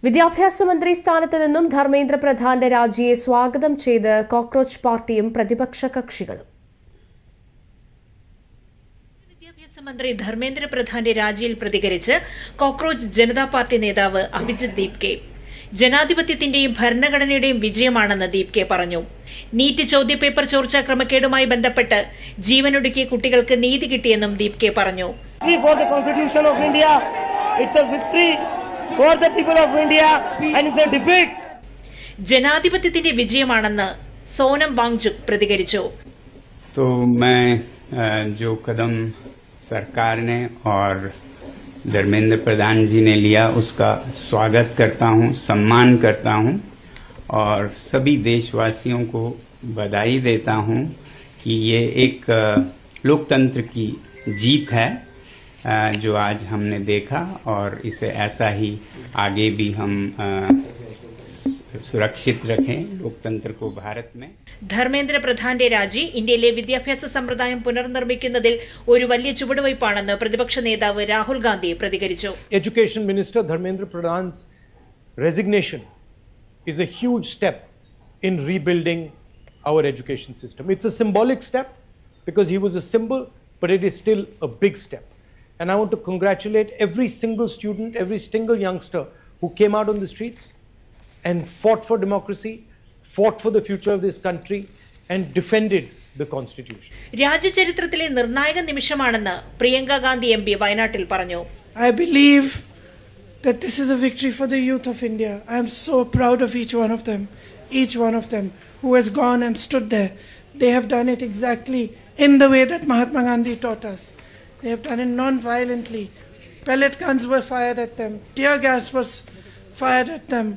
വിദ്യാഭ്യാസ മന്ത്രി സ്ഥാനത്ത് നിന്നും ധർമ്മേന്ദ്ര പ്രധാന്റെ രാജിയെ സ്വാഗതം ചെയ്ത് കോക്രോച്ച് പാർട്ടിയും പ്രതിപക്ഷ കക്ഷികളും. വിദ്യാഭ്യാസ മന്ത്രി ധർമ്മേന്ദ്ര പ്രധാന്റെ രാജിയിൽ പ്രതികരിച്ച് കോക്രോച്ച് ജനതാ പാർട്ടി നേതാവ് അഭിജിത് ദീപ് കെ ജനാധിപത്യത്തിന്റെയും ഭരണഘടനയുടെയും വിജയമാണെന്ന് ദീപ് കെ പറഞ്ഞു. നീറ്റ് ചോദ്യപേപ്പർ ചോർച്ചാ ക്രമക്കേടുമായി ബന്ധപ്പെട്ട് ജീവനൊടുക്കിയ കുട്ടികൾക്ക് നീതി കിട്ടിയെന്നും ദീപ് കെ പറഞ്ഞു. ജനാധിപത്യത്തിന്റെ വിജയമാണെന്ന് സോനം വാങ്ചുക് പ്രതികരിച്ചു. तो मैं जो कदम सरकार ने और धर्मेंद्र प्रधान जी ने लिया उसका स्वागत करता हूं, सम्मान करता हूं और सभी देशवासियों को बधाई देता हूं कि ये एक लोकतंत्र की जीत है जो आज हमने देखा और इसे ऐसा ही आगे भी हम സുരക്ഷിത് रखें लोकतंत्र को भारत में. ധർമ്മേന്ദ്ര പ്രധാന്റെ രാജി ഇന്ത്യയിലെ വിദ്യാഭ്യാസ സമ്പ്രദായം പുനർനിർമ്മിക്കുന്നതിൽ ഒരു വലിയ ചുവടുവയ്പാണെന്ന് പ്രതിപക്ഷ നേതാവ് രാഹുൽ ഗാന്ധി പ്രതികരിച്ചു. Education Minister Dharmendra Pradhan's resignation is a huge step in rebuilding our education system. It's a symbolic step because he was a symbol, but it is still a big step. And I want to congratulate every single student, every single youngster who came out on the streets and fought for democracy, fought for the future of this country and defended the constitution. രാജ്യചരിത്രത്തിലെ നിർണായക നിമിഷമാണെന്ന് Priyanka Gandhi MP വയനാട്ടിൽ പറഞ്ഞു. I believe that this is a victory for the youth of India. I am so proud of each one of them who has gone and stood there. They have done it exactly in the way that Mahatma Gandhi taught us. They have done it non-violently. Pellet guns were fired at them. Tear gas was fired at them.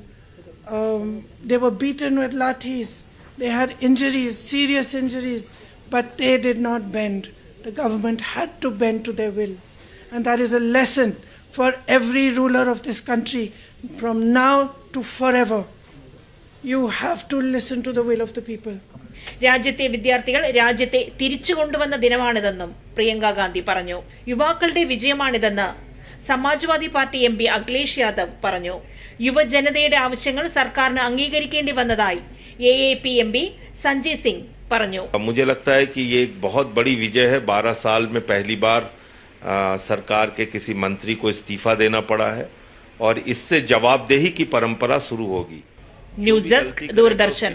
They were beaten with lathis. They had injuries, serious injuries, but they did not bend. The government had to bend to their will. And that is a lesson for every ruler of this country from now to forever. You have to listen to the will of the people. രാജ്യത്തെ വിദ്യാർത്ഥികൾ രാജ്യത്തെ തിരിച്ചു കൊണ്ടുവന്ന ദിനമാണിതെന്നും പ്രിയങ്ക ഗാന്ധി പറഞ്ഞു. യുവാക്കളുടെ വിജയമാണിതെന്ന് Samajwadi party MP Akhilesh Yadav പറഞ്ഞു. യുവജനതയുടെ ആവശ്യങ്ങൾ സർക്കാരിന് അംഗീകരിക്കേണ്ടി വന്നതായി എഎപി എംപി സഞ്ജയ് സിംഗ് പറഞ്ഞു. मुझे लगता है कि ये एक बहुत बड़ी विजय है. 12 साल में पहली बार सरकार के किसी मंत्री को इस्तीफा देना पड़ा है और इससे जवाबदेही की परंपरा शुरू होगी. News desk, Doordarshan.